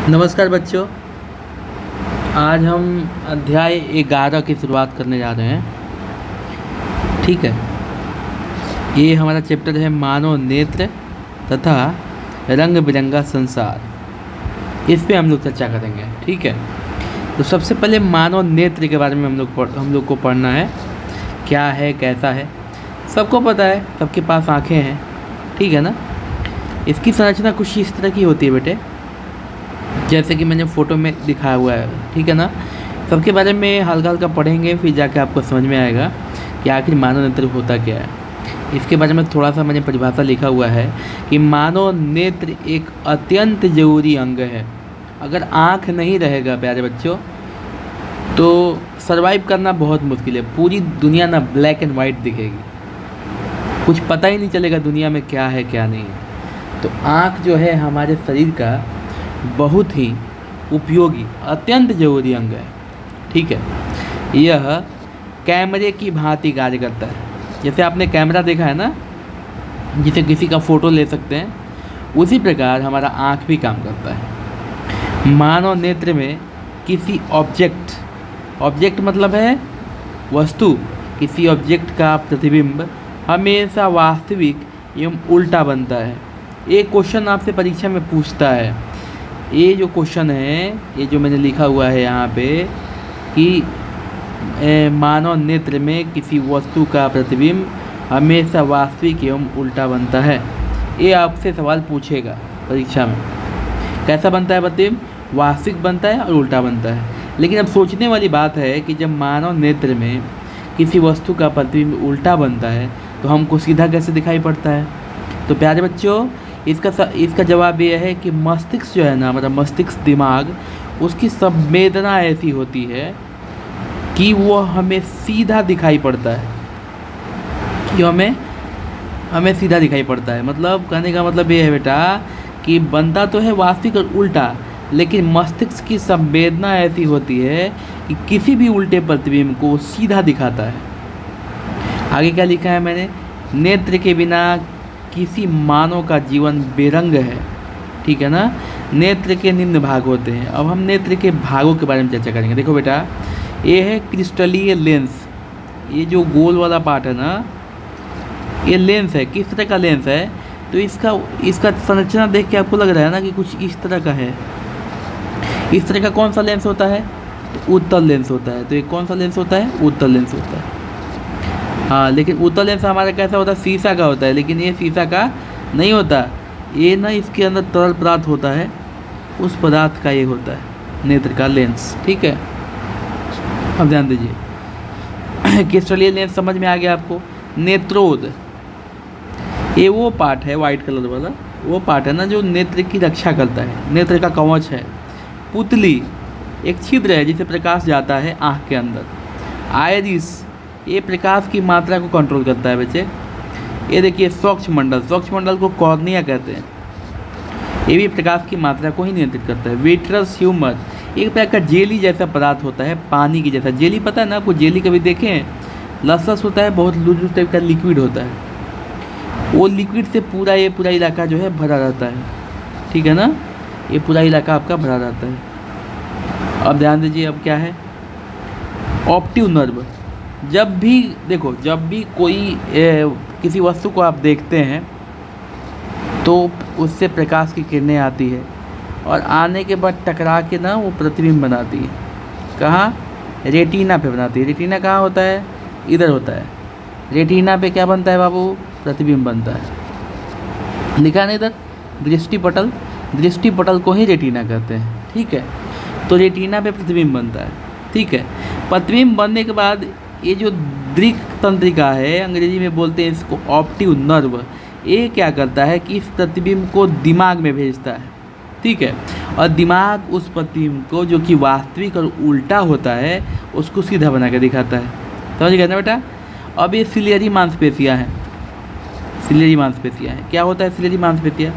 नमस्कार बच्चों। आज हम अध्याय 11 की शुरुआत करने जा रहे हैं। ठीक है, ये हमारा चैप्टर है मानव नेत्र तथा रंग बिरंगा संसार। इस पे हम लोग चर्चा करेंगे। ठीक है, तो सबसे पहले मानव नेत्र के बारे में हम लोग को पढ़ना है। क्या है, कैसा है, सबको पता है, सबके पास आँखें हैं। ठीक है ना। इसकी संरचना कुछ इस तरह की होती है बेटे, जैसे कि मैंने फ़ोटो में दिखाया हुआ है। ठीक है ना। सबके बारे में हल्का हल्का पढ़ेंगे, फिर जाके आपको समझ में आएगा कि आखिर मानव नेत्र होता क्या है। इसके बारे में थोड़ा सा मैंने परिभाषा लिखा हुआ है कि मानव नेत्र एक अत्यंत ज़रूरी अंग है। अगर आँख नहीं रहेगा प्यारे बच्चों तो सर्वाइव करना बहुत मुश्किल है। पूरी दुनिया ना ब्लैक एंड वाइट दिखेगी, कुछ पता ही नहीं चलेगा दुनिया में क्या है क्या नहीं है। तो आँख जो है हमारे शरीर का बहुत ही उपयोगी, अत्यंत जरूरी अंग है। ठीक है, यह कैमरे की भांति कार्य करता है। जैसे आपने कैमरा देखा है ना, जिसे किसी का फ़ोटो ले सकते हैं, उसी प्रकार हमारा आँख भी काम करता है। मानव नेत्र में किसी ऑब्जेक्ट मतलब है वस्तु, किसी ऑब्जेक्ट का प्रतिबिंब हमेशा वास्तविक एवं उल्टा बनता है। एक क्वेश्चन आपसे परीक्षा में पूछता है, ये जो क्वेश्चन है, ये जो मैंने लिखा हुआ है यहाँ पे कि मानव नेत्र में किसी वस्तु का प्रतिबिंब हमेशा वास्तविक एवं उल्टा बनता है। ये आपसे सवाल पूछेगा परीक्षा में, कैसा बनता है प्रतिबिंब, वास्तविक बनता है और उल्टा बनता है। लेकिन अब सोचने वाली बात है कि जब मानव नेत्र में किसी वस्तु का प्रतिबिंब उल्टा बनता है तो हमको सीधा कैसे दिखाई पड़ता है। तो प्यारे बच्चों, इसका जवाब यह है कि मस्तिष्क जो है ना, हमारा मस्तिष्क दिमाग, उसकी संवेदना ऐसी होती है कि वो हमें सीधा दिखाई पड़ता है। क्यों हमें सीधा दिखाई पड़ता है, मतलब कहने का मतलब ये है बेटा कि बनता तो है वास्तविक और उल्टा, लेकिन मस्तिष्क की संवेदना ऐसी होती है कि किसी भी उल्टे प्रतिबिंब को सीधा दिखाता है। आगे क्या लिखा है मैंने, नेत्र के बिना किसी मानव का जीवन बेरंग है। ठीक है ना। नेत्र के निम्न भाग होते हैं। अब हम नेत्र के भागों के बारे में चर्चा करेंगे। देखो बेटा, ये है क्रिस्टलीय लेंस। ये जो गोल वाला पार्ट है ना, ये लेंस है। किस तरह का लेंस है, तो इसका संरचना देख के आपको लग रहा है ना कि कुछ इस तरह का है। इस तरह का कौन सा लेंस होता है, तो उत्तल लेंस होता है। तो ये कौन सा लेंस होता है, उत्तल लेंस होता है। हाँ, लेकिन उत्तल लेंस हमारा कैसा होता है, शीशा का होता है। लेकिन ये शीशा का नहीं होता, ये ना इसके अंदर तरल पदार्थ होता है, उस पदार्थ का ये होता है नेत्र का लेंस। ठीक है, अब ध्यान दीजिए। क्रिस्टलीय लेंस समझ में आ गया आपको। नेत्रोद, ये वो पार्ट है वाइट कलर वाला, वो पार्ट है ना जो नेत्र की रक्षा करता है, नेत्र का कवच है। पुतली, एक छिद्र है जिसे प्रकाश जाता है आँख के अंदर। आयरिस, ये प्रकाश की मात्रा को कंट्रोल करता है बच्चे। ये देखिए स्वच्छमंडल को कॉर्निया कहते हैं, ये भी प्रकाश की मात्रा को ही नियंत्रित करता है। विट्रस ह्यूमर, एक प्रकार का जेली जैसा पदार्थ होता है, पानी की जैसा। जेली पता है ना आपको, जेली कभी देखे हैं, लसलस होता है, बहुत लूज टाइप का लिक्विड होता है। वो लिक्विड से पूरा इलाका जो है भरा रहता है। ठीक है ना, ये पूरा इलाका आपका भरा रहता है। अब ध्यान दीजिए, अब क्या है, ऑप्टिक नर्व। जब भी कोई किसी वस्तु को आप देखते हैं तो उससे प्रकाश की किरणें आती है और आने के बाद टकरा के ना वो प्रतिबिंब बनाती है। कहाँ, रेटिना पे बनाती है। रेटिना कहाँ होता है, इधर होता है। रेटिना पे क्या बनता है बाबू, प्रतिबिंब बनता है। लिखा नहीं इधर, दृष्टिपटल को ही रेटिना कहते हैं। ठीक है, तो रेटिना पे प्रतिबिंब बनता है। ठीक है, प्रतिबिंब बनने के बाद ये जो दृक तंत्रिका है, अंग्रेजी में बोलते हैं इसको ऑप्टिक नर्व, ये क्या करता है कि इस प्रतिबिंब को दिमाग में भेजता है। ठीक है, और दिमाग उस प्रतिबिंब को जो कि वास्तविक और उल्टा होता है उसको सीधा बना के दिखाता है। समझ गए ना बेटा। अब ये सिलियरी मांसपेशियाँ हैं। क्या होता है सिलियरी मांसपेशियाँ,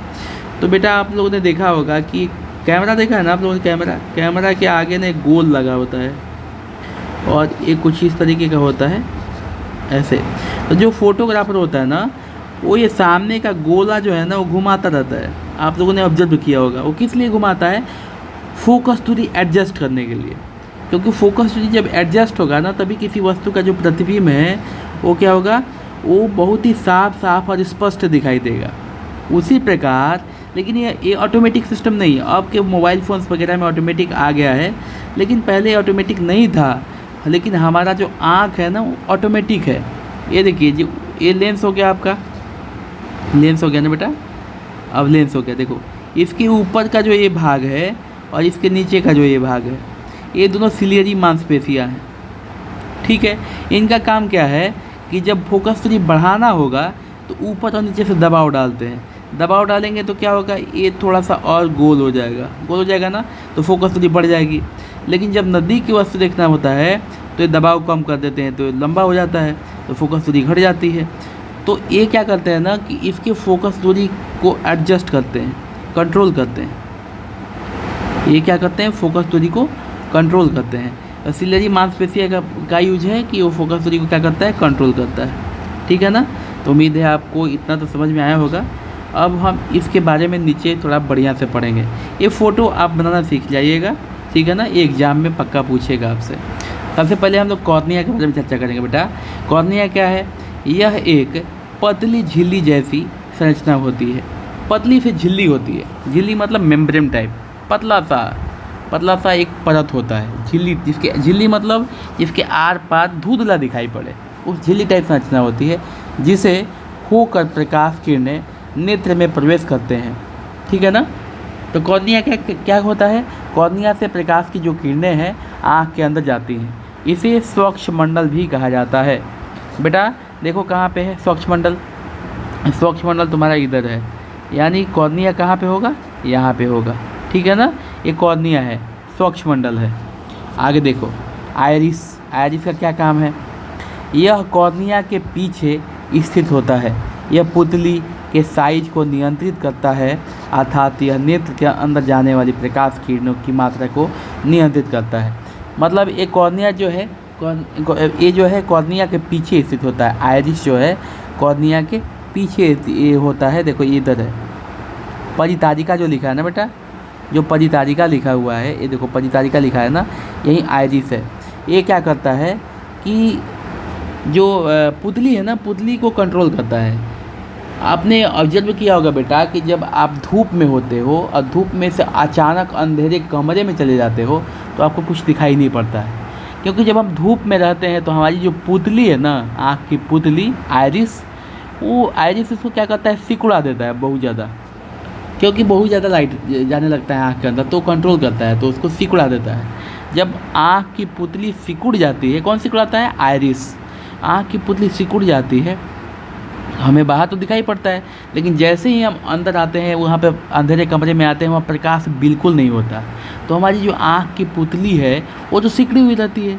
तो बेटा आप लोगों ने देखा होगा कि कैमरा देखा है ना आप लोगों ने, कैमरा के आगे ना एक गोल लगा होता है और ये कुछ इस तरीके का होता है ऐसे। तो जो फोटोग्राफर होता है ना, वो ये सामने का गोला जो है ना वो घुमाता रहता है। आप लोगों ने ऑब्जर्व किया होगा, वो किस लिए घुमाता है, फोकस दूरी एडजस्ट करने के लिए, क्योंकि फोकस दूरी जब एडजस्ट होगा ना तभी किसी वस्तु का जो प्रतिबिंब है वो क्या होगा, वो बहुत ही साफ साफ और स्पष्ट दिखाई देगा। उसी प्रकार लेकिन ये ऑटोमेटिक सिस्टम नहीं है, आपके मोबाइल फ़ोन्स वगैरह में ऑटोमेटिक आ गया है, लेकिन पहले ऑटोमेटिक नहीं था। लेकिन हमारा जो आँख है ना वो ऑटोमेटिक है। ये देखिए जो ये लेंस हो गया, आपका लेंस हो गया ना बेटा, अब लेंस हो गया। देखो इसके ऊपर का जो ये भाग है और इसके नीचे का जो ये भाग है, ये दोनों सिलियरी मांसपेशियाँ हैं, ठीक है। इनका काम क्या है कि जब फोकस दूरी बढ़ाना होगा तो ऊपर और नीचे से दबाव डालते हैं। दबाव डालेंगे तो क्या होगा, ये थोड़ा सा और गोल हो जाएगा ना, तो फोकस दूरी बढ़ जाएगी। लेकिन जब नज़दीक की वस्तु देखना होता है तो ये दबाव कम कर देते हैं, तो ये लंबा हो जाता है, तो फोकस दूरी घट जाती है। तो ये क्या करते हैं ना कि इसके फोकस दूरी को एडजस्ट करते हैं, कंट्रोल करते हैं। ये क्या करते हैं, फोकस दूरी को कंट्रोल करते हैं। सिलियरी मांसपेशियाँ का यूज है कि वो फोकस दूरी को क्या करता है, कंट्रोल करता है, ठीक है ना। तो उम्मीद है आपको इतना तो समझ में आया होगा। अब हम इसके बारे में नीचे थोड़ा बढ़िया से पढ़ेंगे। ये फ़ोटो आप बनाना सीख जाइएगा, ठीक है ना, ये एग्ज़ाम में पक्का पूछेगा आपसे। सबसे पहले हम लोग कॉर्निया के बारे में चर्चा करेंगे बेटा। कॉर्निया क्या है, यह एक पतली झिल्ली जैसी संरचना होती है। पतली से झिल्ली होती है, झिल्ली मतलब मेम्ब्रेन टाइप, पतला सा एक परत होता है झिल्ली, झिल्ली मतलब जिसके आर पार धुंधला दिखाई पड़े, उस झिल्ली टाइप संरचना होती है, जिसे होकर प्रकाश किरणें नेत्र में प्रवेश करते हैं, ठीक है ना। तो कॉर्निया क्या होता है, कॉर्निया से प्रकाश की जो किरणें हैं आँख के अंदर जाती हैं। इसे स्वच्छमंडल भी कहा जाता है। बेटा देखो कहाँ पे है स्वच्छमंडल, स्वच्छमंडल तुम्हारा इधर है, यानी कॉर्निया कहाँ पे होगा, यहाँ पे होगा, ठीक है ना। ये कॉर्निया है, स्वच्छमंडल है। आगे देखो आइरिस, आइरिस का क्या काम है, यह कॉर्निया के पीछे स्थित होता है। यह पुतली के साइज को नियंत्रित करता है, अर्थात यह नेत्र के अंदर जाने वाली प्रकाश किरणों की मात्रा को नियंत्रित करता है। मतलब ये कॉर्निया जो है, ये जो है कॉर्निया के पीछे स्थित होता है। आइरिस जो है कॉर्निया के पीछे ये होता है। देखो ये इधर है, परितारिका जो लिखा है ना बेटा, जो परितारिका लिखा हुआ है, ये देखो परितारिका लिखा है ना, यही आइरिस है। ये क्या करता है कि जो पुतली है ना, पुतली को कंट्रोल करता है। आपने ऑब्जर्व किया होगा बेटा कि जब आप धूप में होते हो और धूप में से अचानक अंधेरे कमरे में चले जाते हो तो आपको कुछ दिखाई नहीं पड़ता है, क्योंकि जब हम धूप में रहते हैं तो हमारी जो पुतली है ना, आँख की पुतली आइरिस, वो आइरिस उसको क्या करता है, सिकुड़ा देता है बहुत ज़्यादा, क्योंकि बहुत ज़्यादा लाइट जाने लगता है आँख के अंदर, तो कंट्रोल करता है, तो उसको सिकुड़ा देता है। जब आँख की पुतली सिकुड़ जाती है, कौन सिकुड़ाता है, आइरिस। आँख की पुतली सिकुड़ जाती है, हमें बाहर तो दिखाई पड़ता है, लेकिन जैसे ही हम अंदर आते हैं, वहाँ पे अंधेरे कमरे में आते हैं, वहाँ प्रकाश बिल्कुल नहीं होता, तो हमारी जो आँख की पुतली है वो तो सिकुड़ी हुई रहती है।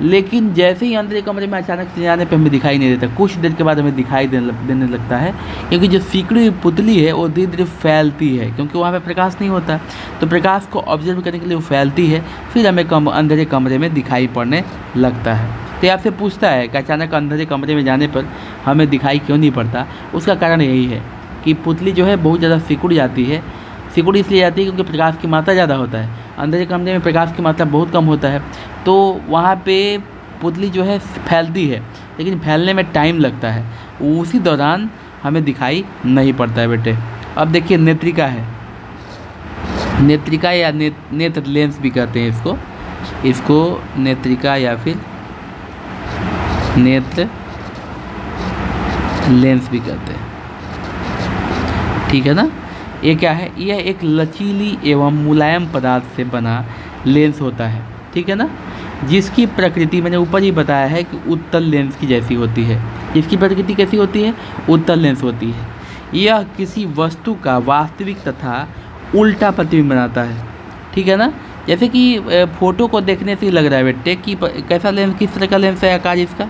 लेकिन जैसे ही अंधेरे कमरे में अचानक से जाने पे हमें दिखाई नहीं देता, कुछ देर के बाद हमें दिखाई देने लगता है, क्योंकि जो सिकुड़ी हुई पुतली है वो धीरे धीरे फैलती है, क्योंकि वहाँ पे प्रकाश नहीं होता, तो प्रकाश को ऑब्जर्व करने के लिए वो फैलती है, फिर हमें अंधेरे कमरे में दिखाई पड़ने लगता है। तो आपसे पूछता है कि अचानक अंधेरे कमरे में जाने पर हमें दिखाई क्यों नहीं पड़ता, उसका कारण यही है कि पुतली जो है बहुत ज़्यादा सिकुड़ जाती है। सिकुड़ इसलिए जाती है क्योंकि प्रकाश की मात्रा ज़्यादा होता है, अंधेरे कमरे में प्रकाश की मात्रा बहुत कम होता है, तो वहाँ पे पुतली जो है फैलती है, लेकिन फैलने में टाइम लगता है, उसी दौरान हमें दिखाई नहीं पड़ता है बेटे। अब देखिए नेत्रिका है, नेत्रिका या नेत्र लेंस भी कहते हैं इसको नेत्रिका या फिर नेत्र लेंस भी कहते हैं, ठीक है ना। ये क्या है, यह एक लचीली एवं मुलायम पदार्थ से बना लेंस होता है, ठीक है ना, जिसकी प्रकृति मैंने ऊपर ही बताया है कि उत्तल लेंस की जैसी होती है। इसकी प्रकृति कैसी होती है, उत्तल लेंस होती है। यह किसी वस्तु का वास्तविक तथा उल्टा प्रतिबिंब बनाता है, ठीक है ना। जैसे कि फ़ोटो को देखने से ही लग रहा है बेटे कि कैसा लेंस, किस तरह का लेंस है, आकार इसका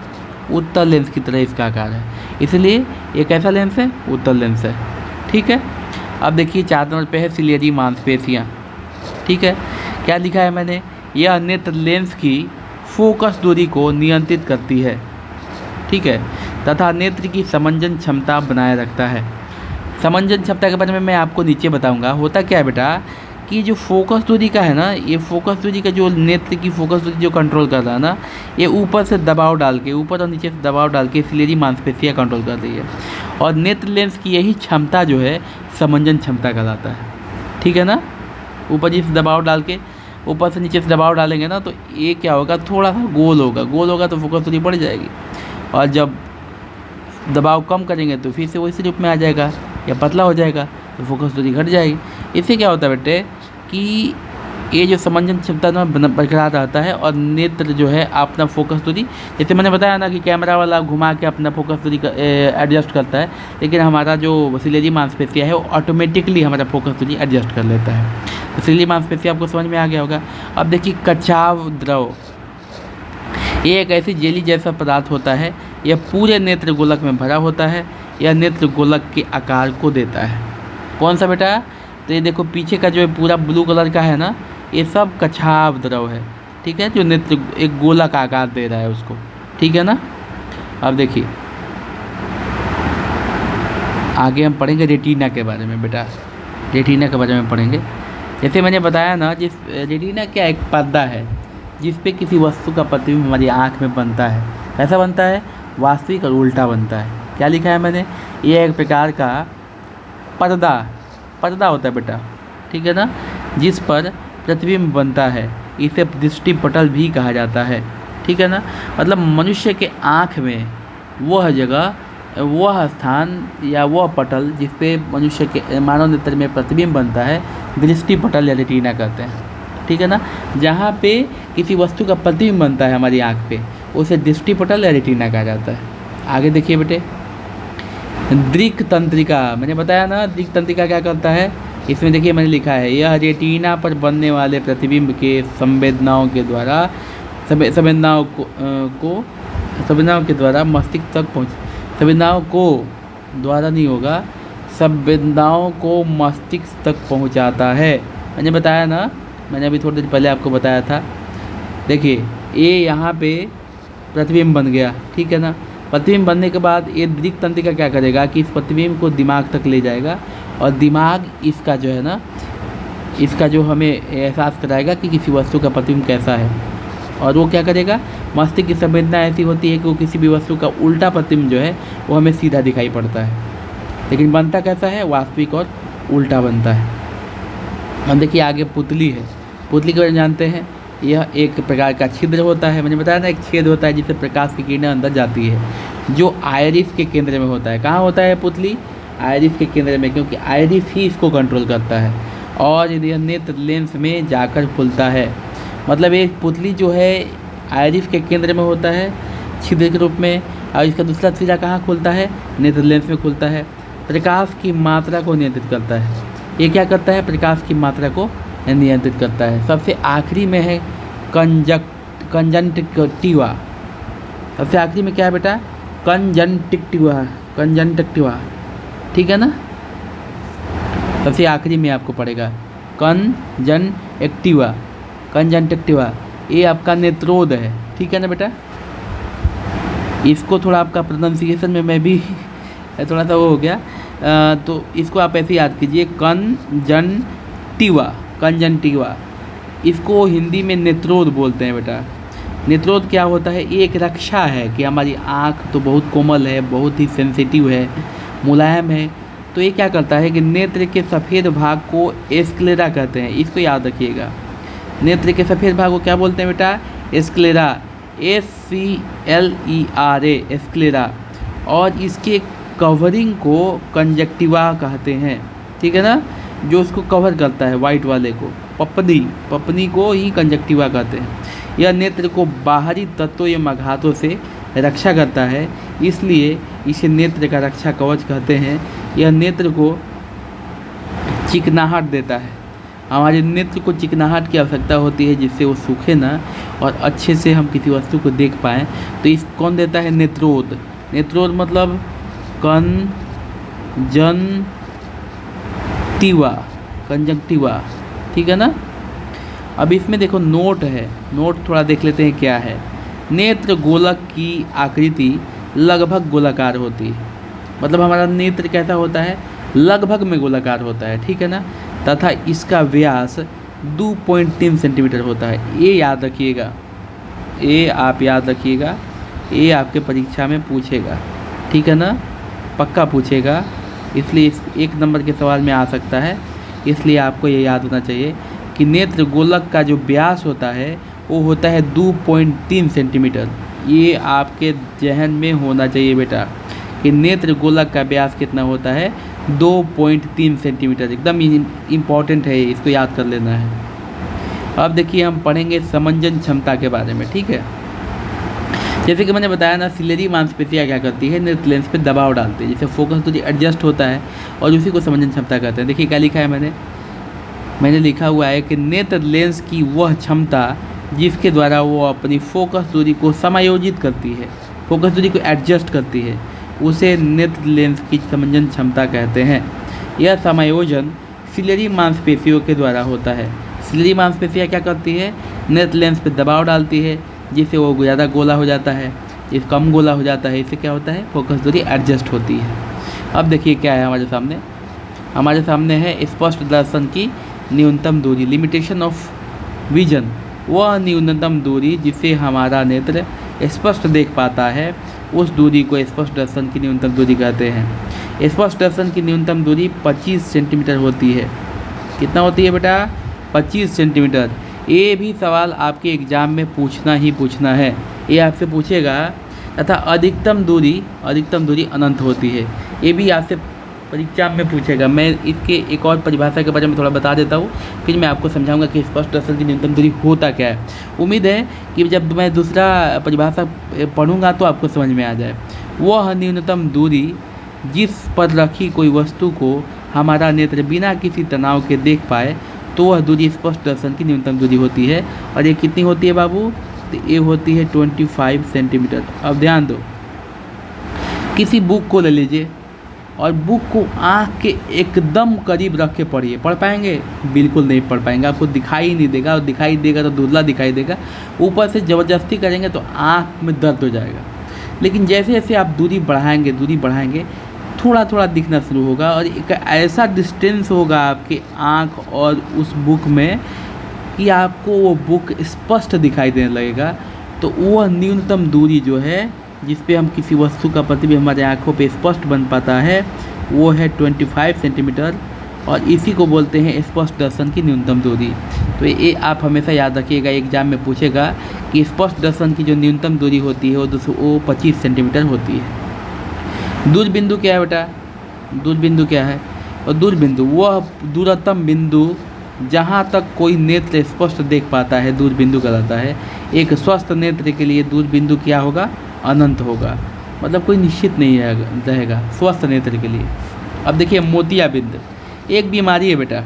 उत्तल लेंस की तरह इसका आकार है, इसलिए ये कैसा लेंस है, उत्तल लेंस है, ठीक है। अब देखिए 4 नंबर पे है सिलियरी मांसपेशियाँ, ठीक है। क्या लिखा है मैंने, यह नेत्र लेंस की फोकस दूरी को नियंत्रित करती है, ठीक है, तथा नेत्र की समंजन क्षमता बनाए रखता है। समंजन क्षमता के बारे में मैं आपको नीचे बताऊंगा। होता क्या है बेटा कि जो फोकस दूरी का है ना, ये फोकस दूरी का जो नेत्र की फोकस दूरी जो कंट्रोल कर रहा है ना, ये ऊपर से दबाव डाल के, ऊपर और नीचे से दबाव डाल के सिलेरी मांसपेशियाँ कंट्रोल कर रही है। और नेत्र लेंस की यही क्षमता जो है समंजन क्षमता कहलाता है, ठीक है ना। ऊपर से दबाव डाल के, ऊपर से नीचे से दबाव डालेंगे ना, तो ये क्या होगा, थोड़ा सा गोल होगा, गोल होगा तो फोकस दूरी बढ़ जाएगी, और जब दबाव कम करेंगे तो फिर से वैसे रूप में आ जाएगा या पतला हो जाएगा तो फोकस दूरी घट जाएगी। इससे क्या होता है बेटे कि ये जो समंजन क्षमता ना बरकरार रहता है, और नेत्र जो है अपना फोकस दूरी, जैसे मैंने बताया ना कि कैमरा वाला घुमा के अपना फोकस दूरी एडजस्ट करता है, लेकिन हमारा जो सिलेरी मांसपेशियाँ है वो ऑटोमेटिकली हमारा फोकस दूरी एडजस्ट कर लेता है। तो सिलेरी मांसपेशियाँ आपको समझ में आ गया होगा। अब देखिए कचाव द्रव, ये एक ऐसी जेली जैसा पदार्थ होता है, यह पूरे नेत्र गोलक में भरा होता है, यह नेत्र गोलक के आकार को देता है। कौन सा बेटा, तो ये देखो पीछे का जो पूरा ब्लू कलर का है ना, ये सब कछाव द्रव है, ठीक है, जो नेत्र एक गोला का आकार दे रहा है उसको, ठीक है ना। अब देखिए आगे हम पढ़ेंगे रेटिना के बारे में बेटा, रेटिना के बारे में पढ़ेंगे। जैसे मैंने बताया ना, जिस रेटिना क्या एक पर्दा है जिस पे किसी वस्तु का प्रतिबिंब हमारी आँख में बनता है। कैसा बनता है, वास्तविक और उल्टा बनता है। क्या लिखा है मैंने, ये एक प्रकार का पर्दा होता है बेटा, ठीक है ना, जिस पर प्रतिबिंब बनता है। इसे दृष्टि पटल भी कहा जाता है, ठीक है ना। मतलब मनुष्य के आँख में वह जगह, वह स्थान या वह पटल जिस पे मनुष्य के मानव नेत्र में प्रतिबिंब बनता है, दृष्टि पटल या रेटिना कहते हैं, ठीक है ना। जहाँ पे किसी वस्तु का प्रतिबिंब बनता है हमारी आँख पे, उसे दृष्टि पटल या रेटिना कहा जाता है। आगे देखिए बेटे, दृक् तंत्रिका, मैंने बताया ना दृक् तंत्रिका क्या करता है। इसमें देखिए मैंने लिखा है, यह रेटिना पर बनने वाले प्रतिबिंब के संवेदनाओं के द्वारा संवेदनाओं के द्वारा मस्तिष्क तक पहुँच, संवेदनाओं को द्वारा नहीं होगा, संवेदनाओं को मस्तिष्क तक पहुँचाता है। मैंने बताया ना, मैंने अभी थोड़ी देर पहले आपको बताया था। देखिए ये यहाँ पे प्रतिबिंब बन गया, ठीक है ना। प्रतिबिंब बनने के बाद ये दृक् तंत्रिका क्या करेगा कि इस प्रतिबिंब को दिमाग तक ले जाएगा, और दिमाग इसका जो है ना, इसका जो हमें एहसास कराएगा कि किसी वस्तु का प्रतिबिंब कैसा है। और वो क्या करेगा, मस्तिष्क की संवेदना ऐसी होती है कि वो किसी भी वस्तु का उल्टा प्रतिबिंब जो है वो हमें सीधा दिखाई पड़ता है, लेकिन बनता कैसा है, वास्तविक और उल्टा बनता है। हम देखिए आगे पुतली है, पुतली के बारे में जानते हैं। यह एक प्रकार का छिद्र होता है, मैंने बताया ना एक छेद होता है जिससे प्रकाश की किरणें अंदर जाती है, जो आयरिस के केंद्र में होता है। कहाँ होता है पुतली, आयरिस के केंद्र में, क्योंकि आयरिस ही इसको कंट्रोल करता है, और यह नेत्र लेंस में जाकर खुलता है। मतलब एक पुतली जो है आयरिस के केंद्र में होता है छिद्र के रूप में, और इसका दूसरा सिरा कहाँ खुलता है, नेत्र लेंस में खुलता है। प्रकाश की मात्रा को नियंत्रित करता है। ये क्या करता है, प्रकाश की मात्रा को नियंत्रित करता है। सबसे आखिरी में है कंजंक्टिवा। सबसे आखिरी में क्या है बेटा, कंजंक्टिवा, ठीक है ना। सबसे आखिरी में आपको पड़ेगा कंजंक्टिवा, ये आपका नेत्रोद है, ठीक है ना बेटा। इसको थोड़ा आपका प्रोनाउंसिएशन में मैं भी थोड़ा सा वो हो गया, तो इसको आप ऐसे याद कीजिए, कंजंक्टिवा। इसको हिंदी में नेत्रोद बोलते हैं बेटा। नेत्रोद क्या होता है, ये एक रक्षा है कि हमारी आँख तो बहुत कोमल है, बहुत ही सेंसिटिव है, मुलायम है, तो ये क्या करता है कि नेत्र के सफ़ेद भाग को एस्क्लेरा कहते हैं। इसको याद रखिएगा, नेत्र के सफ़ेद भाग को क्या बोलते हैं बेटा, एस्क्लेरा, SCLERA, एस्क्लेरा। और इसके कवरिंग को कंजक्टिवा कहते हैं, ठीक है ना। जो उसको कवर करता है वाइट वाले को, पपनी को ही कंजक्टिवा कहते हैं। यह नेत्र को बाहरी तत्वों एवं आघातों से रक्षा करता है, इसलिए इसे नेत्र का रक्षा कवच कहते हैं। यह नेत्र को चिकनाहट देता है। हमारे नेत्र को चिकनाहट की आवश्यकता होती है जिससे वो सूखे ना और अच्छे से हम किसी वस्तु को देख पाएँ। तो इस कौन देता है, नेत्रोद। नेत्रोद मतलब कंजंक्टिवा, ठीक है ना। अब इसमें देखो नोट है, नोट थोड़ा देख लेते हैं क्या है। नेत्र गोलक की आकृति लगभग गोलाकार होती है। मतलब हमारा नेत्र कैसा होता है, लगभग में गोलाकार होता है, ठीक है ना। तथा इसका व्यास 2.3 सेंटीमीटर होता है। ये याद रखिएगा, ये आप याद रखिएगा, ये आपके परीक्षा में पूछेगा, ठीक है ना, पक्का पूछेगा, इसलिए इस 1 नंबर के सवाल में आ सकता है। इसलिए आपको ये याद होना चाहिए कि नेत्र गोलक का जो व्यास होता है वो होता है 2.3 सेंटीमीटर। ये आपके जहन में होना चाहिए बेटा कि नेत्र गोलक का व्यास कितना होता है, 2.3 सेंटीमीटर। एकदम इम्पॉर्टेंट है, इसको याद कर लेना है। अब देखिए हम पढ़ेंगे समंजन क्षमता के बारे में, ठीक है। जैसे कि मैंने बताया ना, सिलेरी मांसपेशियाँ क्या करती है, नेत्र लेंस पे दबाव डालती है, जैसे फोकस दूरी एडजस्ट होता है और उसी को समंजन क्षमता कहते हैं। देखिए क्या लिखा है मैंने लिखा हुआ है कि नेत्र लेंस की वह क्षमता जिसके द्वारा वो अपनी फोकस दूरी को समायोजित करती है, फोकस दूरी को एडजस्ट करती है, उसे नेत्र लेंस की समंजन क्षमता कहते हैं। यह समायोजन सिलेरी मांसपेशियों के द्वारा होता है। सिलेरी मांसपेशियाँ क्या करती है, नेत्र लेंस पे दबाव डालती है, जिससे वो ज़्यादा गोला हो जाता है, ये कम गोला हो जाता है, इससे क्या होता है, फोकस दूरी एडजस्ट होती है। अब देखिए क्या है हमारे सामने है स्पष्ट दर्शन की न्यूनतम दूरी, लिमिटेशन ऑफ विजन। वह न्यूनतम दूरी जिसे हमारा नेत्र स्पष्ट देख पाता है, उस दूरी को स्पष्ट दर्शन की न्यूनतम दूरी कहते हैं। स्पष्ट दर्शन की न्यूनतम दूरी 25 सेंटीमीटर होती है। कितना होती है बेटा, 25 सेंटीमीटर। ये भी सवाल आपके एग्ज़ाम में पूछना है, ये आपसे पूछेगा। तथा अधिकतम दूरी अनंत होती है, ये भी आपसे परीक्षा में पूछेगा। मैं इसके एक और परिभाषा के बारे में थोड़ा बता देता हूँ, फिर मैं आपको समझाऊंगा कि स्पष्ट दर्शन की न्यूनतम दूरी होता क्या है। उम्मीद है कि जब मैं दूसरा परिभाषा पढ़ूंगा तो आपको समझ में आ जाए। वह न्यूनतम दूरी जिस पर रखी कोई वस्तु को हमारा नेत्र बिना किसी तनाव के देख पाए, तो वह दूरी स्पष्ट दर्शन की न्यूनतम दूरी होती है। और ये कितनी होती है बाबू, तो ये होती है 25 सेंटीमीटर। अब ध्यान दो, किसी बुक को ले लीजिए और बुक को आँख के एकदम करीब रख के पढ़िए, पढ़ पाएंगे? बिल्कुल नहीं पढ़ पाएंगे, आपको दिखाई नहीं देगा, और दिखाई देगा तो धुंधला दिखाई देगा। ऊपर से ज़बरदस्ती करेंगे तो आँख में दर्द हो जाएगा। लेकिन जैसे जैसे आप दूरी बढ़ाएंगे थोड़ा थोड़ा दिखना शुरू होगा, और एक ऐसा डिस्टेंस होगा आपके आँख और उस बुक में कि आपको वो बुक स्पष्ट दिखाई देने लगेगा। तो वह न्यूनतम दूरी जो है जिस पे हम किसी वस्तु का प्रतिबिंब हमारे आँखों पे स्पष्ट बन पाता है, वो है 25 सेंटीमीटर, और इसी को बोलते हैं स्पष्ट दर्शन की न्यूनतम दूरी। तो ये आप हमेशा याद रखिएगा, एग्जाम में पूछेगा कि स्पष्ट दर्शन की जो न्यूनतम दूरी होती है वो 25 सेंटीमीटर होती है। दूरबिंदु क्या है बेटा, दूरबिंदु क्या है? और दूरबिंदु वह दूरतम बिंदु जहाँ तक कोई नेत्र स्पष्ट देख पाता है, दूरबिंदु कहलाता है। एक स्वस्थ नेत्र के लिए दूरबिंदु क्या होगा, अनंत होगा, मतलब कोई निश्चित नहीं रहेगा स्वस्थ नेत्र के लिए। अब देखिए मोतियाबिंद एक बीमारी है बेटा।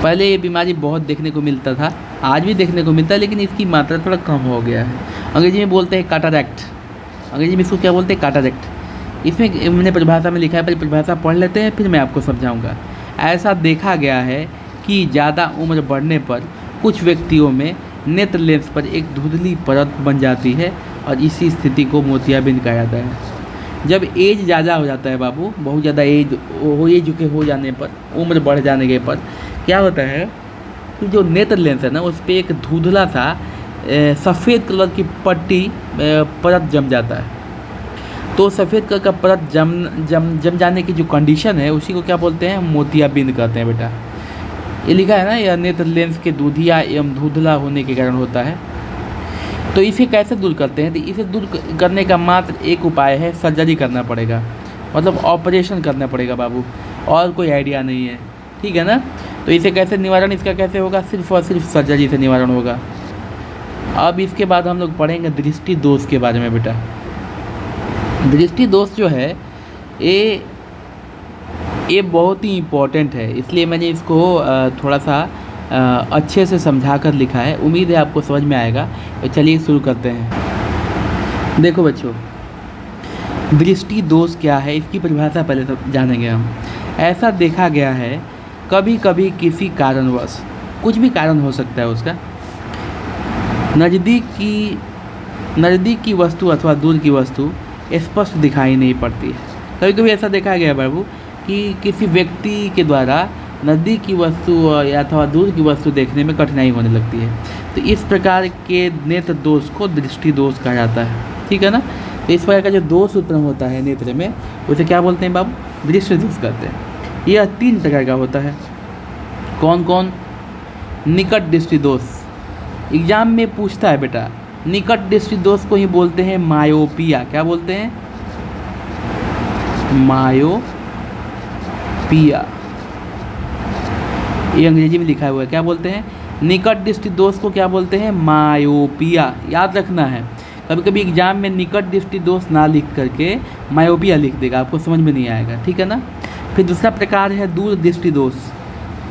पहले ये बीमारी बहुत देखने को मिलता था, आज भी देखने को मिलता है, लेकिन इसकी मात्रा थोड़ा कम हो गया है। अंग्रेजी में बोलते हैं कैटरैक्ट, अंग्रेजी में इसको क्या बोलते हैं, कैटरैक्ट। इसमें मैंने परिभाषा में लिखा है, पहले परिभाषा पढ़ लेते हैं फिर मैं आपको समझाऊंगा। ऐसा देखा गया है कि ज़्यादा उम्र बढ़ने पर कुछ व्यक्तियों में नेत्र लेंस पर एक धुंधली परत बन जाती है, और इसी स्थिति को मोतियाबिंद कहा जाता है। जब एज ज़्यादा हो जाता है बाबू, बहुत ज़्यादा एज हो जाने पर, उम्र बढ़ जाने के पर क्या होता है कि जो नेत्र लेंस है ना, उस पर एक धुंधला सा सफ़ेद कलर की पट्टी परत जम जाता है। तो सफ़ेद कलर का परत जम जाने की जो कंडीशन है उसी को क्या बोलते हैं, मोतियाबिंद कहते हैं बेटा। ये लिखा है ना, यह नेत्र लेंस के दूधिया एवं धुंधला होने के कारण होता है। तो इसे कैसे दूर करते हैं, तो इसे दूर करने का मात्र एक उपाय है, सर्जरी करना पड़ेगा, मतलब ऑपरेशन करना पड़ेगा बाबू, और कोई आइडिया नहीं है, ठीक है ना। तो इसे कैसे निवारण इसका कैसे होगा, सिर्फ और सिर्फ सर्जरी से निवारण होगा। अब इसके बाद हम लोग पढ़ेंगे दृष्टि दोष के बारे में बेटा। दृष्टि दोष जो है ये बहुत ही इम्पोर्टेंट है, इसलिए मैंने इसको थोड़ा सा अच्छे से समझा कर लिखा है। उम्मीद है आपको समझ में आएगा। तो चलिए शुरू करते हैं। देखो बच्चों, दृष्टि दोष क्या है, इसकी परिभाषा पहले तो जानेंगे हम। ऐसा देखा गया है कभी कभी किसी कारणवश, कुछ भी कारण हो सकता है उसका, नज़दीक की वस्तु अथवा दूर की वस्तु स्पष्ट दिखाई नहीं पड़ती है। कभी कभी ऐसा देखा गया बाबू कि किसी व्यक्ति के द्वारा नज़दीक की वस्तु या अथवा दूर की वस्तु देखने में कठिनाई होने लगती है। तो इस प्रकार के नेत्र दोष को दृष्टि दोष कहा जाता है, ठीक है ना। तो इस प्रकार का जो दोष उत्पन्न होता है नेत्र में उसे क्या बोलते हैं बाबू? दृष्टि दोष कहते हैं। यह 3 प्रकार का होता है। कौन कौन? निकट दृष्टि दोष, एग्जाम में पूछता है बेटा। निकट दृष्टि दोष को ही बोलते हैं मायोपिया। क्या बोलते हैं? मायोपिया। ये अंग्रेजी में लिखा हुआ है। क्या बोलते हैं? निकट दृष्टि दोष को क्या बोलते हैं? मायोपिया। याद रखना है, कभी कभी एग्जाम में निकट दृष्टि दोष ना लिख करके मायोपिया लिख देगा, आपको समझ में नहीं आएगा, ठीक है ना। फिर दूसरा प्रकार है दूर दृष्टि दोष।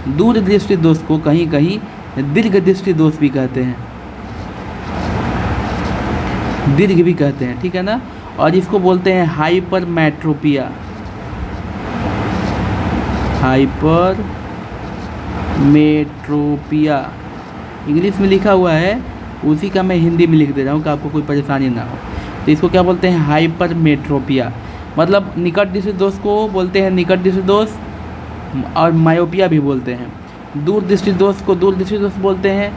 दूर दृष्टि दोष को कहीं कहीं दीर्घ दृष्टि दोष भी कहते हैं, दीर्घ भी कहते हैं, ठीक है ना। और इसको बोलते हैं हाइपरमेट्रोपिया। हाइपरमेट्रोपिया इंग्लिश में लिखा हुआ है, उसी का मैं हिंदी में लिख दे रहा हूँ कि आपको कोई परेशानी ना हो। तो इसको क्या बोलते हैं? हाइपरमेट्रोपिया। मतलब निकट दृष्टि दोष को बोलते हैं निकट दृष्टि दोष, और मायोपिया भी बोलते हैं। दूर दृष्टि दोष को दूर दृष्टि दोष बोलते हैं,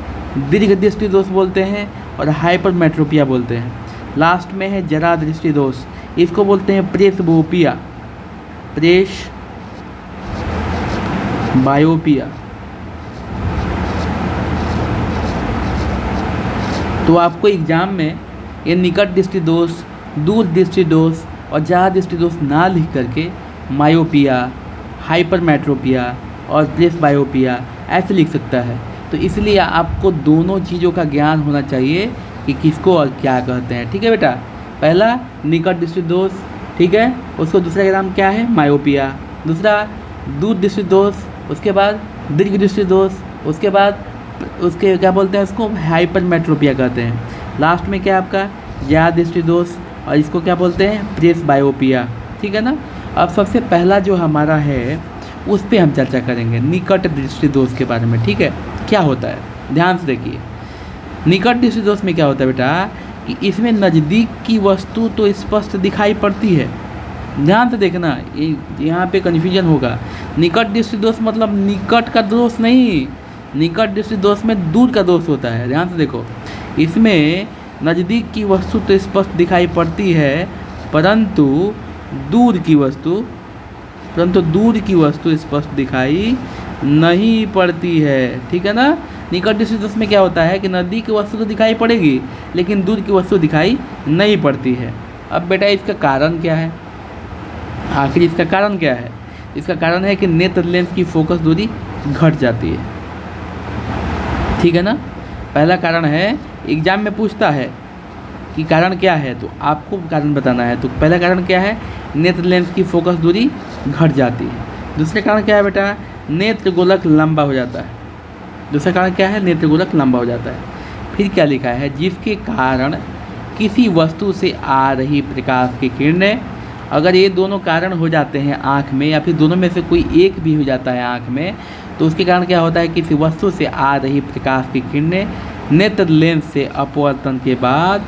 दीर्घ दृष्टि दोष बोलते हैं, और हाइपरमेट्रोपिया बोलते हैं। लास्ट में है जरा दृष्टि दोष, इसको बोलते हैं प्रेसबोपिया, बायोपिया। तो आपको एग्जाम में ये निकट दृष्टि दोष, दूर दृष्टि दोष और जरा दृष्टि दोष ना लिख करके मायोपिया, हाइपरमेट्रोपिया और प्रेसबायोपिया ऐसे लिख सकता है। तो इसलिए आपको दोनों चीज़ों का ज्ञान होना चाहिए कि किसको और क्या कहते हैं, ठीक है बेटा। पहला निकट दृष्टि दोष, ठीक है, उसको दूसरा का नाम क्या है? मायोपिया। दूसरा दूर दृष्टि दोष, उसके बाद दीर्घ दृष्टि दोष, उसके बाद उसके क्या बोलते हैं? उसको हाइपरमेट्रोपिया कहते हैं। लास्ट में क्या है आपका? ज्यादा दृष्टि दोष, और इसको क्या बोलते हैं? प्रेसबायोपिया, ठीक है ना। अब सबसे पहला जो हमारा है उस पर हम चर्चा करेंगे, निकट दृष्टि दोष के बारे में, ठीक है। क्या होता है ध्यान से देखिए। निकट दृष्टि दोष में क्या होता है बेटा कि इसमें नज़दीक की वस्तु तो स्पष्ट दिखाई पड़ती है। ध्यान से देखना, यहाँ पे कन्फ्यूजन होगा। निकट दृष्टि दोष मतलब निकट का दोष नहीं, निकट दृष्टि दोष में दूर का दोष होता है। ध्यान से देखो, इसमें नज़दीक की वस्तु तो स्पष्ट दिखाई पड़ती है, परंतु दूर की वस्तु स्पष्ट दिखाई नहीं पड़ती है, ठीक है ना। निकट दृष्टि दोष में क्या होता है कि नज़दीक की वस्तु तो दिखाई पड़ेगी लेकिन दूर की वस्तु दिखाई नहीं पड़ती है। अब बेटा इसका कारण क्या है? आखिर इसका कारण क्या है? इसका कारण है कि नेत्र लेंस की फोकस दूरी घट जाती है, ठीक है ना। पहला कारण है, एग्जाम में पूछता है कि कारण क्या है, तो आपको कारण बताना है। तो पहला कारण क्या है? नेत्र लेंस की फोकस दूरी घट जाती है। दूसरा कारण क्या है बेटा? नेत्र गोलक लंबा हो जाता है। दूसरा कारण क्या है? नेत्र गोलक लंबा हो जाता है। फिर क्या लिखा है? जिसके कारण किसी वस्तु से आ रही प्रकाश की किरणें, अगर ये दोनों कारण हो जाते हैं आँख में, या फिर दोनों में से कोई एक भी हो जाता है आँख में, तो उसके कारण क्या होता है? किसी वस्तु से आ रही प्रकाश की किरणें नेत्र लेंस से अपवर्तन के बाद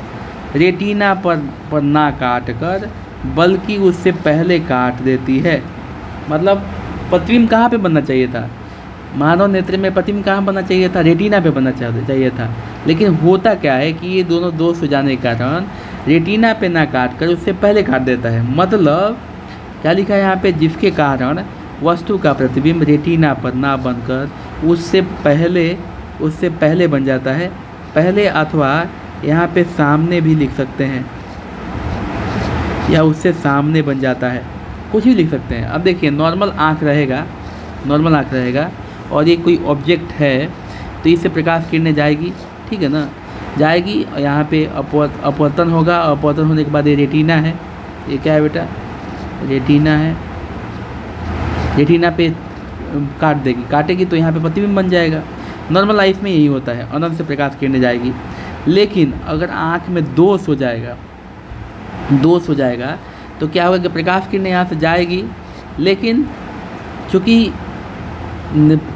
रेटिना पर ना काट कर बल्कि उससे पहले काट देती है। मतलब प्रतिबिंब कहाँ पे बनना चाहिए था? मानव नेत्र में प्रतिबिंब कहाँ बनना चाहिए था? रेटिना पे बनना चाहिए था। लेकिन होता क्या है कि ये दोनों दोष हो जाने के कारण रेटिना पे ना काट कर उससे पहले काट देता है। मतलब क्या लिखा है यहाँ पे? जिसके कारण वस्तु का प्रतिबिंब रेटिना पर ना बनकर उससे पहले बन जाता है। पहले अथवा यहाँ पे सामने भी लिख सकते हैं, या उससे सामने बन जाता है, कुछ भी लिख सकते हैं। अब देखिए, नॉर्मल आँख रहेगा और ये कोई ऑब्जेक्ट है, तो इससे प्रकाश किरणें जाएगी, ठीक है ना, जाएगी, और यहाँ पे अपवर्तन होगा। अपवर्तन होने के बाद ये रेटिना है, ये क्या है बेटा? रेटिना है। रेटिना पे काट देगी, काटेगी तो यहाँ पे प्रतिबिंब बन जाएगा। नॉर्मल लाइफ में यही होता है, अनंत से प्रकाश किरणें जाएगी। लेकिन अगर आँख में दोष हो जाएगा तो क्या होगा कि प्रकाश किरणें यहाँ से जाएगी, लेकिन चूँकि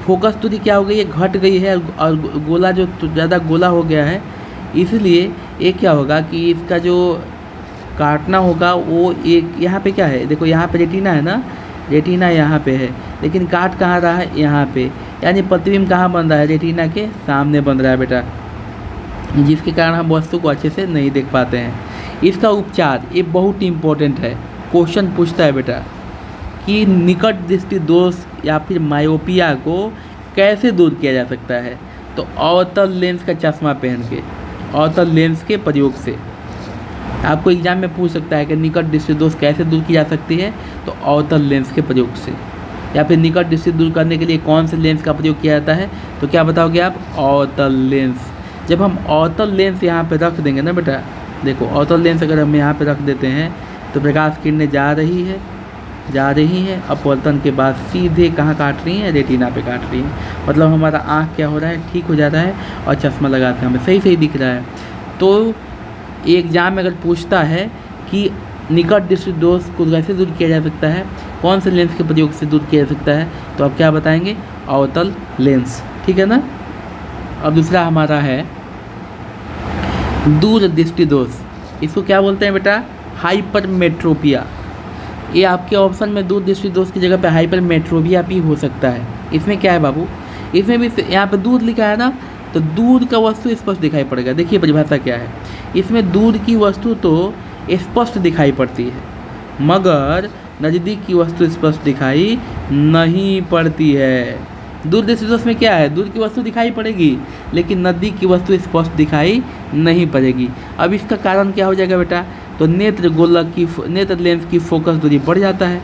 फोकस दूरी क्या हो गई है? घट गई है, और गोला जो ज़्यादा गोला हो गया है, इसलिए ये क्या होगा कि इसका जो काटना होगा वो एक यहाँ पे क्या है? देखो यहाँ पे रेटिना है ना, रेटिना यहाँ पे है, लेकिन काट कहाँ रहा है, यहाँ पे, यानी प्रतिबिंब कहाँ बन रहा है, रेटिना के सामने बन रहा है बेटा, जिसके कारण हम वस्तु को अच्छे से नहीं देख पाते हैं। इसका उपचार ये बहुत इम्पोर्टेंट है, क्वेश्चन पूछता है बेटा कि निकट दृष्टि दोष या फिर मायोपिया को कैसे दूर किया जा सकता है। तो अवतल लेंस का चश्मा पहन के, अवतल लेंस के प्रयोग से। आपको एग्जाम में पूछ सकता है कि निकट दृष्टि दोष कैसे दूर की जा सकती है, तो अवतल लेंस के प्रयोग से। या फिर निकट दृष्टि दूर करने के लिए कौन से लेंस का प्रयोग किया जाता है, तो क्या बताओगे आप, अवतल लेंस। जब हम अवतल लेंस यहाँ पे रख देंगे ना बेटा, देखो अवतल लेंस अगर हम यहाँ पे रख देते हैं तो प्रकाश किरणें जा रही है, अपवर्तन के बाद सीधे कहाँ काट रही हैं, रेटिना पे काट रही हैं। मतलब हमारा आँख क्या हो रहा है, ठीक हो जाता है और चश्मा लगाते हैं हमें सही दिख रहा है। तो एग्जाम में अगर पूछता है कि निकट दृष्टि दोष को कैसे दूर किया जा सकता है, कौन से लेंस के प्रयोग से दूर किया जा सकता है, तो आप क्या बताएंगे, अवतल लेंस। ठीक है ना। अब दूसरा हमारा है दूर दृष्टि दोष। इसको क्या बोलते हैं बेटा, हाइपरमेट्रोपिया। ये आपके ऑप्शन में दूर दृष्टि दोष की जगह पे हाइपरमेट्रोपिया भी हो सकता है। इसमें क्या है बाबू, इसमें भी यहाँ पे दूर लिखा है ना, तो दूर का वस्तु स्पष्ट दिखाई पड़ेगा। देखिए परिभाषा क्या है, इसमें दूर की वस्तु तो स्पष्ट दिखाई पड़ती है, मगर नज़दीक की वस्तु स्पष्ट दिखाई नहीं पड़ती है। दूर दृष्टि दोष में क्या है, दूर की वस्तु दिखाई पड़ेगी लेकिन नज़दीक की वस्तु स्पष्ट दिखाई नहीं पड़ेगी। अब इसका कारण क्या हो जाएगा बेटा, तो नेत्र लेंस की फोकस दूरी बढ़ जाता है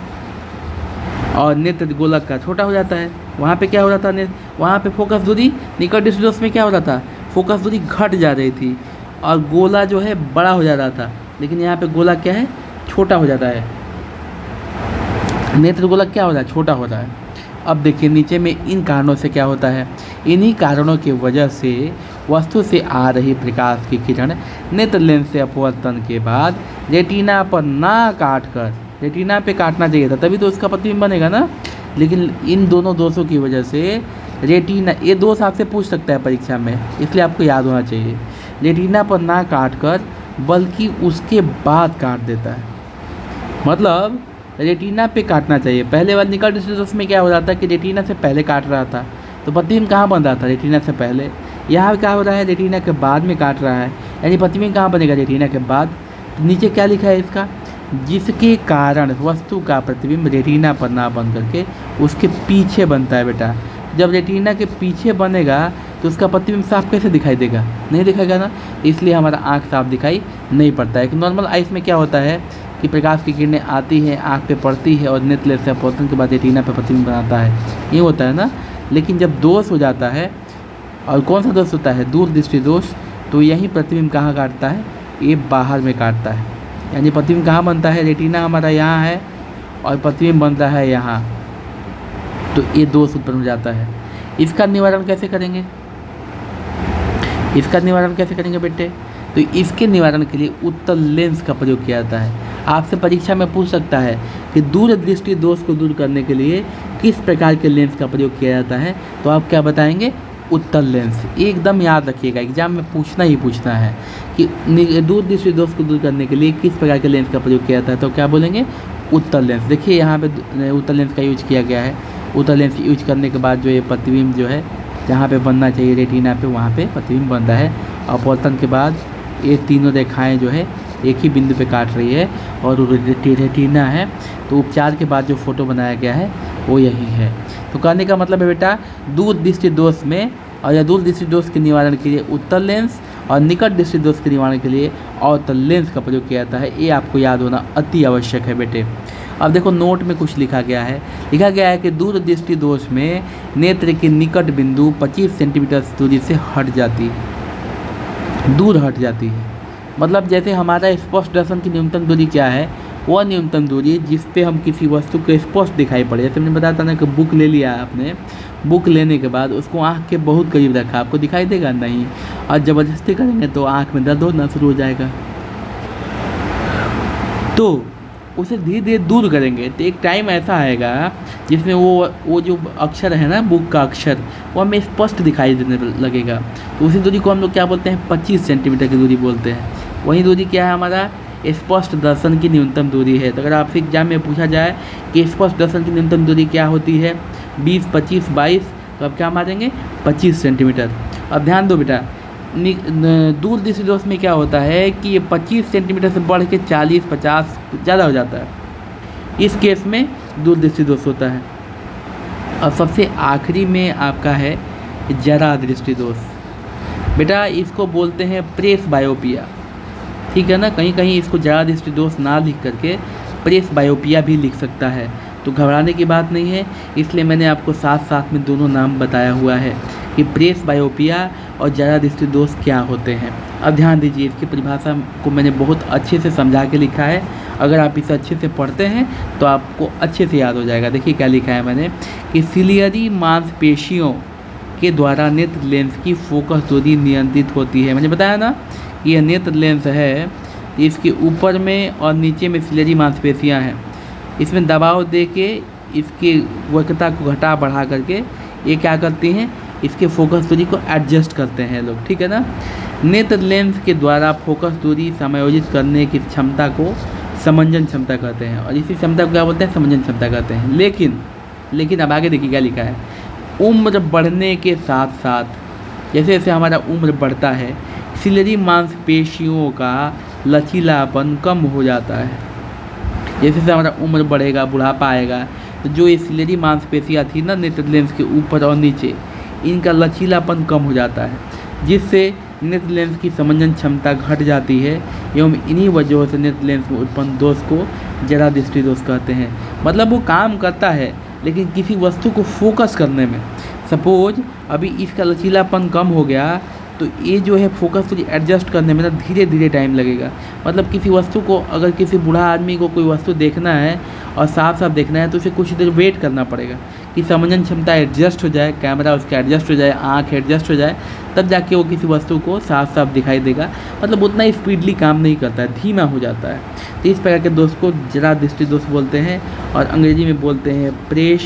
और नेत्र गोलक का छोटा हो जाता है। वहाँ पे क्या हो रहा था, वहाँ पे फोकस दूरी, निकट दृष्टि दोष में क्या हो रहा था, फोकस दूरी घट जा रही थी और गोला जो है बड़ा हो जा रहा था, लेकिन यहाँ पे गोला क्या है, छोटा हो जाता है। नेत्र गोलक क्या हो रहा है, छोटा हो रहा है। अब देखिए नीचे में इन कारणों से क्या होता है, इन्हीं कारणों की वजह से वस्तु से आ रही प्रकाश की किरण नेत्र लेंस से अपवर्तन के बाद रेटिना पर ना काट कर, रेटिना पे काटना चाहिए था, तभी तो उसका प्रतिबिंब बनेगा ना। लेकिन इन दोनों दोषों की वजह से रेटिना, ये दोष आपसे पूछ सकता है परीक्षा में, इसलिए आपको याद होना चाहिए, रेटिना पर ना काट कर बल्कि उसके बाद काट देता है। मतलब रेटिना पे काटना चाहिए। पहले वाले निकट दृष्टि दोष में क्या हो रहा था कि रेटिना से पहले काट रहा था, तो प्रतिबिंब कहाँ बन रहा था, रेटिना से पहले। यहाँ क्या हो रहा है, रेटिना के बाद में काट रहा है, यानी प्रतिबिंब कहाँ बनेगा, रेटिना के बाद। नीचे क्या लिखा है इसका, जिसके कारण वस्तु का प्रतिबिंब रेटिना पर ना बन करके उसके पीछे बनता है बेटा। जब रेटिना के पीछे बनेगा तो उसका प्रतिबिंब साफ कैसे दिखाई देगा, नहीं दिखाएगा ना, इसलिए हमारा आँख साफ दिखाई नहीं पड़ता है। नॉर्मल आइस में क्या होता है कि प्रकाश की किरणें आती हैं, आँख पे पड़ती है और नेत्र लेंस से अपवर्तन के बाद रेटिना पे प्रतिबिंब बनाता है, ये होता है ना। लेकिन जब दोष हो जाता है, और कौन सा दोष होता है, दूर दृष्टि दोष, तो यही प्रतिबिंब कहाँ काटता है, ये बाहर में काटता है। यानी प्रतिबिंब कहाँ बनता है, रेटिना हमारा यहाँ है और प्रतिबिंब बनता है यहाँ, तो ये दोष उत्पन्न हो जाता है। इसका निवारण कैसे करेंगे, इसका निवारण कैसे करेंगे बेटे, तो इसके निवारण के लिए उत्तल लेंस का प्रयोग किया जाता है। आपसे परीक्षा में पूछ सकता है कि दूर दृष्टि दोष को दूर करने के लिए किस प्रकार के लेंस का प्रयोग किया जाता है, तो आप क्या बताएंगे, उत्तल लेंस। एकदम याद रखिएगा, एग्जाम में पूछना ही पूछना है कि दूर दृष्टि दोष को दूर करने के लिए किस प्रकार के लेंस का प्रयोग किया जाता है, तो क्या बोलेंगे, उत्तल लेंस। देखिए यहाँ पे उत्तल लेंस का यूज किया गया है। उत्तल लेंस यूज करने के बाद जो ये प्रतिबिंब जो है जहाँ पे बनना चाहिए रेटिना पे, वहाँ पे प्रतिबिंब बनता है। अपवर्तन के बाद ये तीनों रेखाएं जो है एक ही बिंदु पे काट रही है और रेटिना है, तो उपचार के बाद जो फोटो बनाया गया है वो यही है। तो कहने का मतलब है बेटा, दूर दृष्टि दोष में और या दूर दृष्टि दोष के निवारण के लिए उत्तल लेंस और निकट दृष्टि दोष के निवारण के लिए अवतल लेंस का प्रयोग किया जाता है। ये आपको याद होना अति आवश्यक है बेटे। अब देखो नोट में कुछ लिखा गया है कि दूर दृष्टि दोष में नेत्र की निकट बिंदु 25 सेंटीमीटर दूरी से हट जाती है, दूर हट जाती है। मतलब जैसे हमारा स्पष्ट दर्शन की न्यूनतम दूरी क्या है, वह न्यूनतम दूरी जिस पे हम किसी वस्तु को स्पष्ट दिखाई पड़े। जैसे मैंने बताया था ना कि बुक ले लिया आपने, बुक लेने के बाद उसको आँख के बहुत करीब रखा, आपको दिखाई देगा नहीं, और ज़बरदस्ती करेंगे तो आँख में दर्द होना शुरू हो जाएगा। तो उसे धीरे धीरे दूर करेंगे तो एक टाइम ऐसा आएगा जिसमें वो जो अक्षर है ना, बुक का अक्षर, वो हमें स्पष्ट दिखाई देने लगेगा। तो उसी दूरी को हम लोग क्या बोलते हैं, 25 सेंटीमीटर की दूरी बोलते हैं। वही दूरी क्या है हमारा, स्पष्ट दर्शन की न्यूनतम दूरी है। तो अगर आपसे एग्जाम में पूछा जाए कि स्पष्ट दर्शन की न्यूनतम दूरी क्या होती है, 20, 25, 22, तो आप क्या मारेंगे 25 सेंटीमीटर। अब ध्यान दो बेटा, दूर दृष्टिदोष में क्या होता है कि ये 25 सेंटीमीटर से बढ़ के 40, 50 ज़्यादा हो जाता है, इस केस में दूर दृष्टिदोष होता है। और सबसे आखिरी में आपका है जरा दृष्टिदोष। बेटा इसको बोलते हैं प्रेस बायोपिया, ठीक है ना। कहीं कहीं इसको जरा दृष्टिदोष ना लिख करके प्रेस बायोपिया भी लिख सकता है, तो घबराने की बात नहीं है। इसलिए मैंने आपको साथ साथ में दोनों नाम बताया हुआ है कि प्रेस बायोपिया और जरा दृष्टिदोष क्या होते हैं। अब ध्यान दीजिए, इसकी परिभाषा को मैंने बहुत अच्छे से समझा के लिखा है। अगर आप इसे अच्छे से पढ़ते हैं तो आपको अच्छे से याद हो जाएगा। देखिए क्या लिखा है मैंने कि सिलियरी मांसपेशियों के द्वारा नेत्र लेंस की फोकस दूरी नियंत्रित होती है। मैंने बताया ना कि यह नेत्र लेंस है, इसके ऊपर में और नीचे में सिलियरी मांसपेशियां हैं। इसमें दबाव दे के इसकी वक्रता को घटा बढ़ा करके ये क्या करती हैं, इसके फोकस दूरी को एडजस्ट करते हैं लोग, ठीक है ना। नेत्र लेंस के द्वारा फोकस दूरी समायोजित करने की क्षमता को समंजन क्षमता कहते हैं, और इसी क्षमता को क्या बोलते हैं, समंजन क्षमता कहते हैं। लेकिन अब आगे देखिए क्या लिखा है, उम्र बढ़ने के साथ साथ जैसे जैसे हमारा उम्र बढ़ता है सिलियरी मांसपेशियों का लचीलापन कम हो जाता है। जैसे जैसे हमारा उम्र बढ़ेगा, बुढ़ापा आएगा, तो जो ये सिलियरी मांसपेशियाँ थी ना नेत्र लेंस के ऊपर और नीचे, इनका लचीलापन कम हो जाता है, जिससे नेत्र लेंस की समंजन क्षमता घट जाती है एवं इन्हीं वजहों से नेत्र लेंस में उत्पन्न दोष को जरा दृष्टिदोष कहते हैं। मतलब वो काम करता है लेकिन किसी वस्तु को फोकस करने में, सपोज अभी इसका लचीलापन कम हो गया तो ये जो है फोकस को एडजस्ट करने में ना धीरे धीरे टाइम लगेगा। मतलब किसी वस्तु को, अगर किसी बूढ़ा आदमी को कोई वस्तु देखना है और साफ साफ देखना है तो उसे कुछ देर वेट करना पड़ेगा कि समंजन क्षमता एडजस्ट हो जाए, कैमरा उसका एडजस्ट हो जाए, आँख एडजस्ट हो जाए, तब जाके वो किसी वस्तु को साफ साफ दिखाई देगा। मतलब उतना स्पीडली काम नहीं करता है, धीमा हो जाता है। तो इस प्रकार के दोष को जरा दृष्टिदोष बोलते हैं और अंग्रेजी में बोलते हैं प्रेस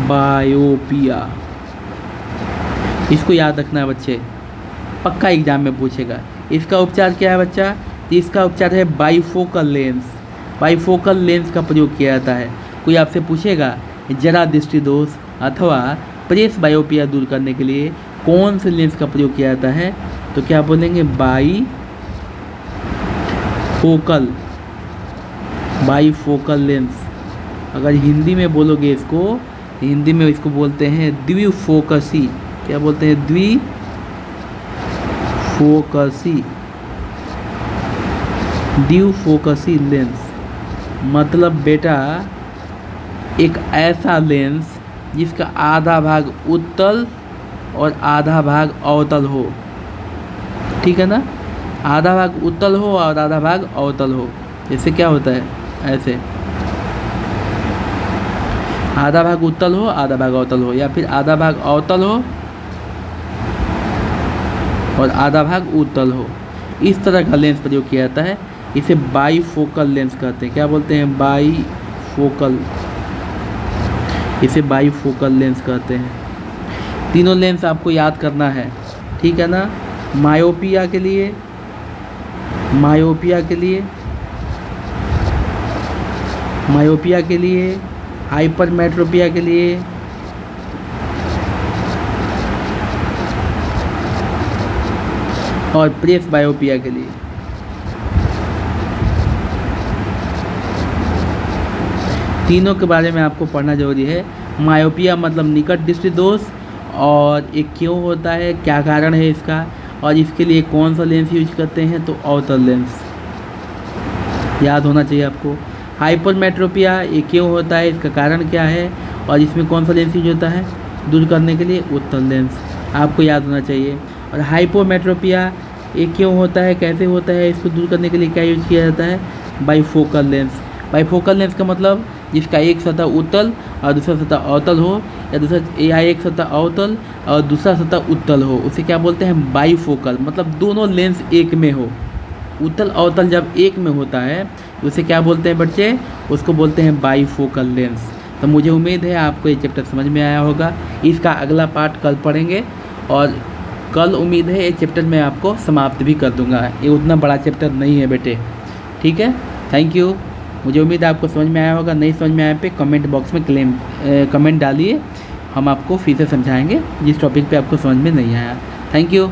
बायोपिया। इसको याद रखना है बच्चे, पक्का एग्जाम में पूछेगा। इसका उपचार क्या है बच्चा, तो इसका उपचार है बाईफोकल लेंस। बाईफोकल लेंस का प्रयोग किया जाता है। कोई आपसे पूछेगा जरा दृष्टिदोष अथवा प्रेस बायोपिया दूर करने के लिए कौन से लेंस का प्रयोग किया जाता है, तो क्या बोलेंगे बाईफोकल लेंस। अगर हिंदी में बोलोगे इसको, हिंदी में इसको बोलते हैं द्विफोकसी। क्या बोलते हैं, द्विफोकसी लेंस। मतलब बेटा एक ऐसा लेंस जिसका आधा भाग उत्तल और आधा भाग अवतल हो, ठीक है ना। आधा भाग उत्तल हो और आधा भाग अवतल हो। जैसे क्या होता है, ऐसे आधा भाग उत्तल हो आधा भाग अवतल हो, या फिर आधा भाग अवतल हो और आधा भाग उत्तल हो। इस तरह का लेंस प्रयोग किया जाता है। इसे बाईफोकल लेंस कहते हैं। क्या बोलते हैं, बाईफोकल। इसे बाईफोकल लेंस कहते हैं। तीनों लेंस आपको याद करना है, ठीक है ना। मायोपिया के लिए, हाइपरमेट्रोपिया के लिए और प्रेस बायोपिया के लिए। तीनों के बारे में आपको पढ़ना जरूरी है। मायोपिया मतलब निकट दृष्टि दोष, और ये क्यों होता है, क्या कारण है इसका, और इसके लिए कौन सा लेंस यूज करते हैं, तो अवतल लेंस याद होना चाहिए आपको। हाइपरमेट्रोपिया ये क्यों होता है, इसका कारण क्या है, और इसमें कौन सा लेंस यूज होता है दूर करने के लिए, उत्तल लेंस आपको याद होना चाहिए। और हाइपोमेट्रोपिया ये क्यों होता है, कैसे होता है, इसको दूर करने के लिए क्या यूज किया जाता है, बाईफोकल लेंस। बाईफोकल लेंस का मतलब जिसका एक सतह उत्तल और दूसरा सतह अवतल हो, या एक सतह अवतल और दूसरा सतह उत्तल हो, उसे क्या बोलते हैं, बाईफोकल। मतलब दोनों लेंस एक में हो। उत्तल अवतल जब एक में होता है तो उसे क्या बोलते हैं बच्चे, उसको बोलते हैं बाईफोकल लेंस। तो मुझे उम्मीद है आपको ये चैप्टर समझ में आया होगा। इसका अगला पार्ट कल पढ़ेंगे और कल उम्मीद है ये चैप्टर मैं आपको समाप्त भी कर दूंगा। ये उतना बड़ा चैप्टर नहीं है बेटे, ठीक है। Thank you. मुझे उम्मीद है आपको समझ में आया होगा। नहीं समझ में आया पे कमेंट बॉक्स में कमेंट डालिए, हम आपको फिर से समझाएंगे जिस टॉपिक पे आपको समझ में नहीं आया। Thank you.